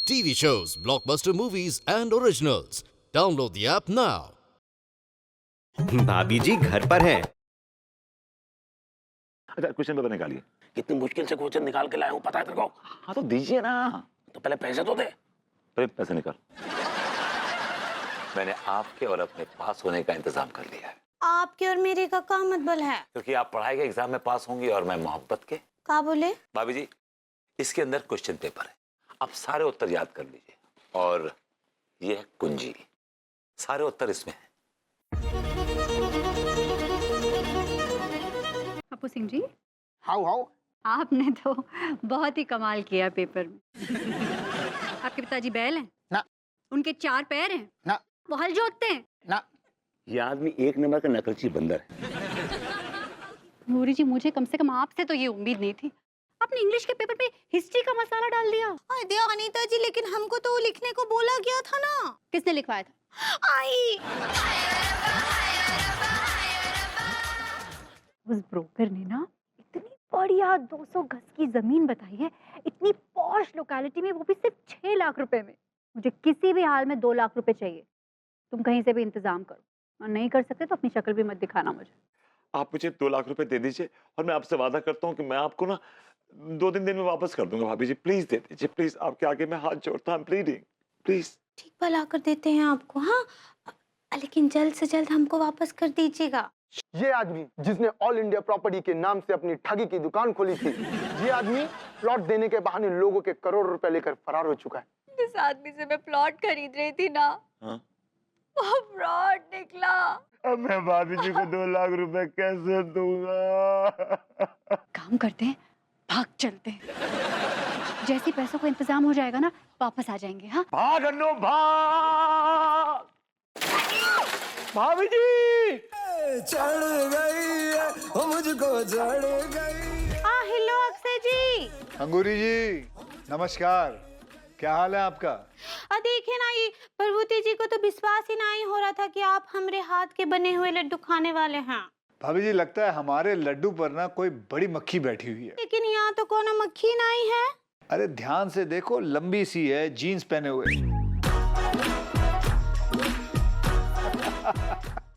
TV shows, blockbuster movies, and originals. Download the app now. भाभी जी घर पर हैं। अच्छा क्वेश्चन पेपर निकालिए। कितनी मुश्किल से क्वेश्चन निकाल के लाया हूँ, पता है तेरे को? हाँ तो दीजिए ना। तो पहले पैसे तो दे। पहले पैसे निकाल। मैंने आपके और अपने पास होने का इंतजाम कर लिया है। आपके और मेरे का क्या मतलब है? क्योंकि आप पढ़ाई के एग्जाम में पास होंगी और मैं मोहब्बत के। क्या बोले? भाभी जी इसके अंदर क्वेश्चन पेपर है, आप सारे उत्तर याद कर लीजिए। और ये है कुंजी, सारे उत्तर इसमें है। अपू सिंह जी, हाउ आपने तो बहुत ही कमाल किया पेपर में। आपके पिताजी बैल हैं? ना। उनके 4 पैर हैं? ना। वो हल जोतते हैं? ना। ये आदमी एक नंबर का नकलची बंदर है। नूरी जी, मुझे कम से कम आपसे तो ये उम्मीद नहीं थी। आपने इंग्लिश के पेपर में हिस्ट्री का मसाला डाल दिया। अरे अनीता जी, लेकिन हमको तो लिखने को बोला गया था ना। किसने लिखवाया था? आई। उस ब्रोकर ने ना इतनी बढ़िया 200 गज की जमीन बताई है, इतनी पॉश लोकेलिटी में, वो भी सिर्फ 6 लाख रुपए में। मुझे किसी भी हाल में 2 लाख रुपए चाहिए। तुम कहीं से भी इंतजाम करो, और नहीं कर सकते तो अपनी शक्ल भी मत दिखाना मुझे। आप मुझे 2 लाख रुपए दे दीजिए और मैं आपसे वादा करता हूँ कि मैं आपको ना 2-3 दिन में वापस कर दूंगा। भाभी जी प्लीज दे दीजिए, प्लीज। आपके आगे मैं हाथ जोड़ता हूँ, प्लीडिंग, प्लीज। ठीक भला कर देते हैं आपको। हाँ, लेकिन जल्द से जल्द हमको वापस कर दीजिएगा। ये आदमी जिसने ऑल इंडिया प्रॉपर्टी के नाम से अपनी ठगी की दुकान खोली थी, ये आदमी प्लॉट देने के बहाने लोगों के करोड़ रुपए लेकर फरार हो चुका है। जिस आदमी से मैं प्लॉट खरीद रही थी ना, हाँ? वो फ्रॉड निकला। अब मैं भाभी जी को 2 लाख रुपए कैसे दूंगा? काम करते हैं, भाग चलते हैं। जैसे पैसों का इंतजाम हो जाएगा ना, वापस आ जाएंगे। हाँ, भाग अन्नो भाग। भाभी जी चढ़ गई है वो मुझको, चढ़ गई। हाँ, हेलो अक्षय जी। अंगूरी जी नमस्कार, क्या हाल है आपका? देखिए ना, ये प्रभुति जी को तो विश्वास ही नहीं हो रहा था कि आप हमारे हाथ के बने हुए लड्डू खाने वाले हैं। भाभी जी लगता है हमारे लड्डू पर ना कोई बड़ी मक्खी बैठी हुई है। लेकिन यहाँ तो कोनो मक्खी नहीं है। अरे ध्यान से देखो, लंबी सी है, जीन्स पहने हुए।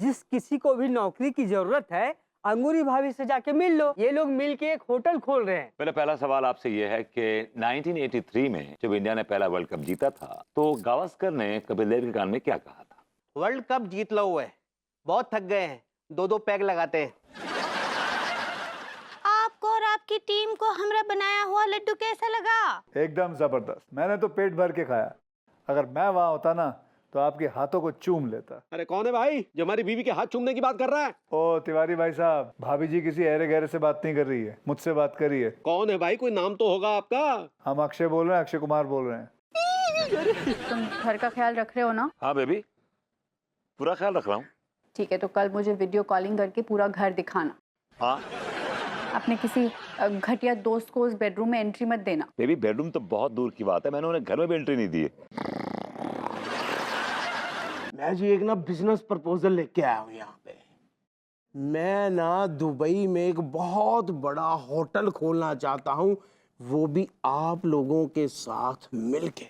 जिस किसी को भी नौकरी की जरूरत है, अंगूरी भाभी से जाके मिल लो। ये लोग मिलके एक होटल खोल रहे हैं। मेरा पहला सवाल आपसे ये है कि 1983 में जब इंडिया ने पहला वर्ल्ड कप जीता था, तो गावस्कर ने कपिल देव के कान में क्या कहा था? वर्ल्ड कप जीत लो है, बहुत थक गए हैं, 2-2 पैग लगाते हैं। आपको और आपकी टीम को हमरा बनाया हुआ लड्डू कैसा लगा? एकदम जबरदस्त, मैंने तो पेट भर के खाया। अगर मैं वहां होता ना तो आपके हाथों को चूम लेता। अरे कौन है भाई जो हमारी बीवी के हाथ चूमने की बात कर रहा है? ओ तिवारी भाई साहब, भाभी जी किसी अहरे गहरे से बात नहीं कर रही है, मुझसे बात कर रही है। कौन है भाई, कोई नाम तो होगा आपका? हम अक्षय बोल रहे हैं, अक्षय कुमार बोल रहे हैं। तुम घर का ख्याल रख रहे हो ना? हाँ बेबी, पूरा ख्याल रख रहा हूँ। ठीक है, तो कल मुझे वीडियो कॉलिंग करके पूरा घर दिखाना। हाँ अपने किसी घटिया दोस्त को उस बेडरूम में एंट्री मत देना। बेबी, बेडरूम तो बहुत दूर की बात है, मैंने उन्हें घर में भी एंट्री नहीं दी है। मैं जी एक ना बिजनेस प्रपोजल लेके आया हूँ यहाँ पे। मैं ना दुबई में एक बहुत बड़ा होटल खोलना चाहता हूँ, वो भी आप लोगों के साथ मिलके।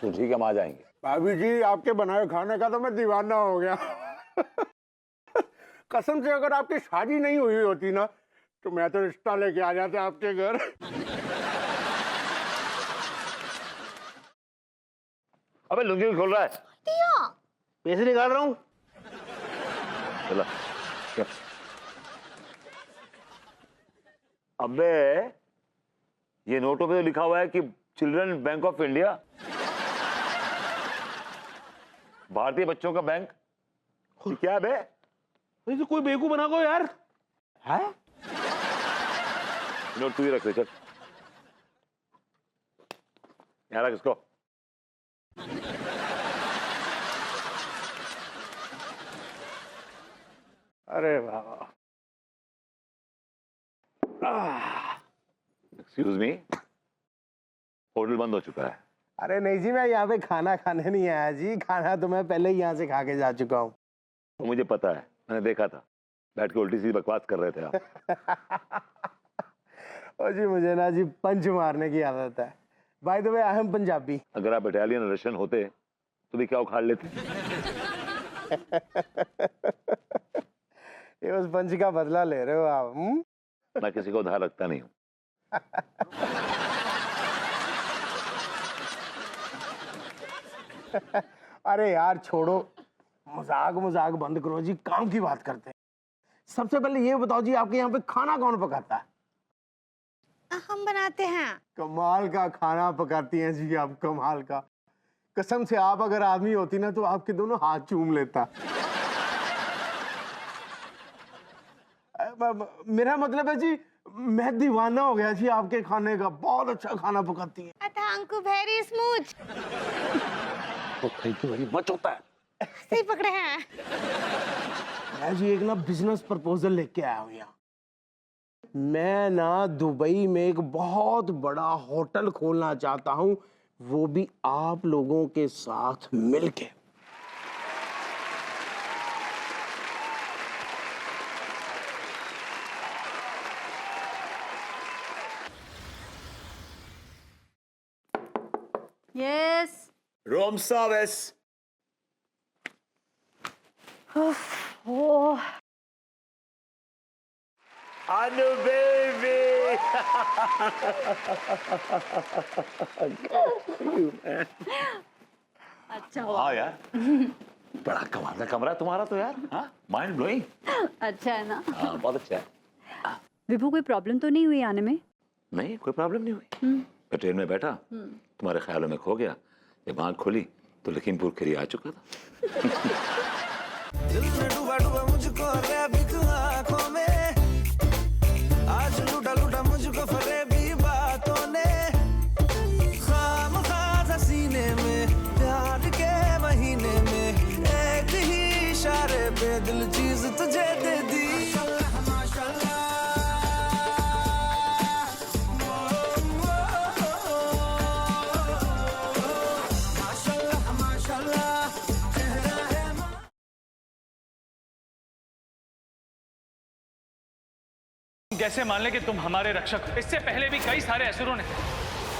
तो ठीक है, हम आ जाएंगे। भाभी जी आपके बनाए खाने का तो मैं दीवाना हो गया। कसम से अगर आपकी शादी नहीं हुई होती ना, तो मैं तो रिश्ता लेके आ जाता आपके घर। अबे लुंगी खोल रहा है? पैसे निकाल रहा हूँ। चला। अबे ये नोटों पे तो लिखा हुआ है कि चिल्ड्रन बैंक ऑफ इंडिया, भारतीय बच्चों का बैंक। ये क्या है बे? तो कोई बेवकूफ बना को यार है। नोट तू ही रख ले, चल यहाँ रख इसको। अरे वाह। एक्सक्यूज मी, होटल बंद हो चुका है। अरे नहीं जी, मैं यहाँ पे खाना खाने नहीं आया जी, खाना तो मैं पहले ही यहाँ से खा के जा चुका हूँ। तो मुझे पता है, मैंने देखा था, बैठ के उल्टी सीधी बकवास कर रहे थे आप। ओ जी मुझे ना जी पंच मारने की आदत है, by the way I am Punjabi. अगर आप इटालियन रशियन होते तो भी क्या उखाड़ लेते? ये उस पंच का बदला ले रहे हो आप? मैं किसी को उधार रखता नहीं हूँ। अरे यार छोड़ो, मजाक मजाक बंद करो जी, काम की बात करते हैं। सबसे पहले ये बताओ जी, आपके यहाँ पे खाना कौन पकाता है? हम बनाते हैं। कमाल का खाना पकाती हैं जी आप, कमाल का। कसम से आप अगर आदमी होती ना तो आपके दोनों हाथ चूम लेता। मेरा मतलब है जी, मैं दीवाना हो गया जी आपके खाने का। बहुत अच्छा खाना पकाती हैं। Thank you very smooth. Thank you very much होता है। सही पकड़े हैं। मैं जी एक ना बिजनेस प्रपोजल लेके आया हूँ यहाँ। मैं ना दुबई में एक बहुत बड़ा होटल खोलना चाहता हूँ, वो भी आप लोगों के साथ मिलके। यस। रोम सर्विस। ओह अनु बेबी। अच्छा हुआ। हाँ यार, बड़ा कमाल का कमरा है तुम्हारा तो यार। हाँ, माइंड ब्लोइंग। अच्छा है ना? हाँ, बहुत अच्छा है। विभू, कोई प्रॉब्लम तो नहीं हुई आने में? नहीं, कोई प्रॉब्लम नहीं हुई। मैं ट्रेन में बैठा, तुम्हारे ख्यालों में खो गया। जब आँख खोली तो लखीमपुर खीरी आ चुका था। दिल में डूबा डूबा मुझको भी तू आंखों में, आज लूटा लूटा मुझको फरेबी बातों ने, खामखा सीने में प्यार के महीने में, एक ही इशारे पे दिल चीज तुझे दे दी। कैसे मान ले कि तुम हमारे रक्षक हो? इससे पहले भी कई सारे असुरों ने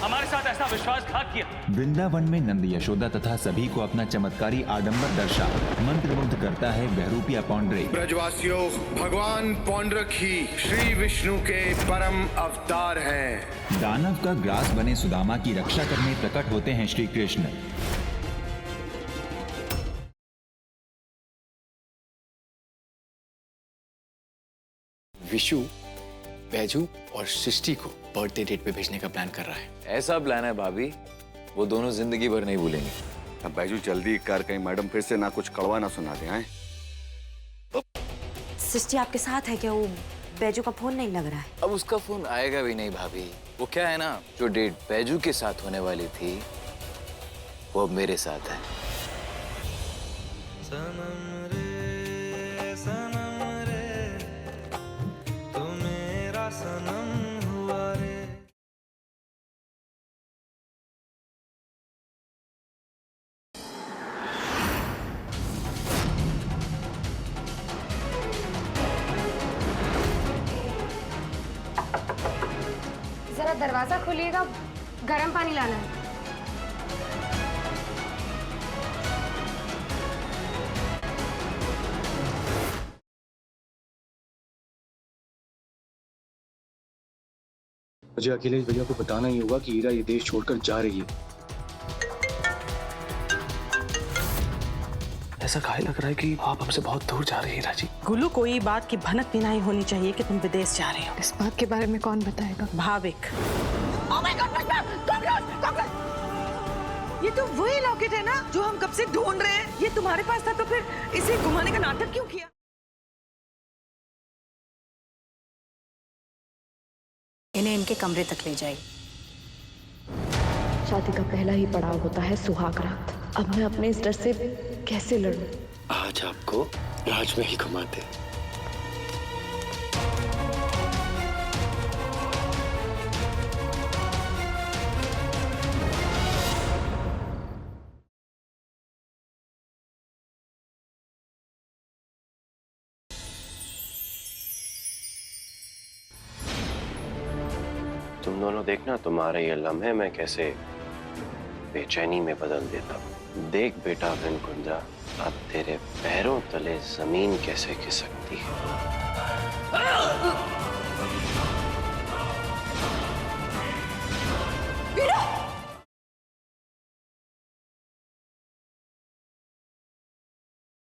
हमारे साथ ऐसा विश्वासघात किया। वृंदावन में नंद यशोदा तथा सभी को अपना चमत्कारी आडंबर दर्शा मंत्रमुग्ध करता है बहरूपिया पौंड्रेक। ब्रजवासियों, भगवान पौंड्रक ही श्री विष्णु के परम अवतार हैं। दानव का ग्रास बने सुदामा की रक्षा करने प्रकट होते हैं श्री कृष्ण। विशु, बैजू और सृष्टि को बर्थडे डेट पे भेजने का प्लान कर रहा है। ऐसा प्लान है भाभी, वो दोनों जिंदगी भर नहीं भूलेंगे। अब बैजू जल्दी कर, कहीं मैडम फिर से ना कुछ कड़वा ना सुना दे। सृष्टि आपके साथ है क्या? वो बैजू का फोन नहीं लग रहा है। अब उसका फोन आएगा भी नहीं भाभी। वो क्या है ना, जो डेट बैजू के साथ होने वाली थी वो अब मेरे साथ है। सनम रे तू मेरा सनम हुआ रे। जरा दरवाजा खोलिएगा, गर्म पानी लाना है। मुझे अखिलेश भैया को बताना ही होगा कि हीरा ये देश छोड़कर जा रही है। ऐसा काहे लग रहा है कि आप हमसे बहुत दूर जा रही हैं हीरा जी? गुल्लू, कोई बात की भनक भी नहीं होनी चाहिए कि तुम विदेश जा रहे हो। इस बात के बारे में कौन बताएगा? भाविक। Oh my God, ये तो वही लॉकेट है ना जो हम कब से ढूंढ रहे हैं। ये तुम्हारे पास था तो फिर इसे घुमाने का नाटक क्यों किया? इन्हें इनके कमरे तक ले जाइए। शादी का पहला ही पड़ाव होता है सुहाग रात। अब मैं अपने इस डर से कैसे लड़ूं? आज आपको राज में ही घुमाते। तुम दोनों देखना तुम्हारे ये लम्हे मैं कैसे बेचैनी में बदल देता हूँ। देख बेटा विनकुंजा, अब तेरे पैरों तले जमीन कैसे खिसकती है।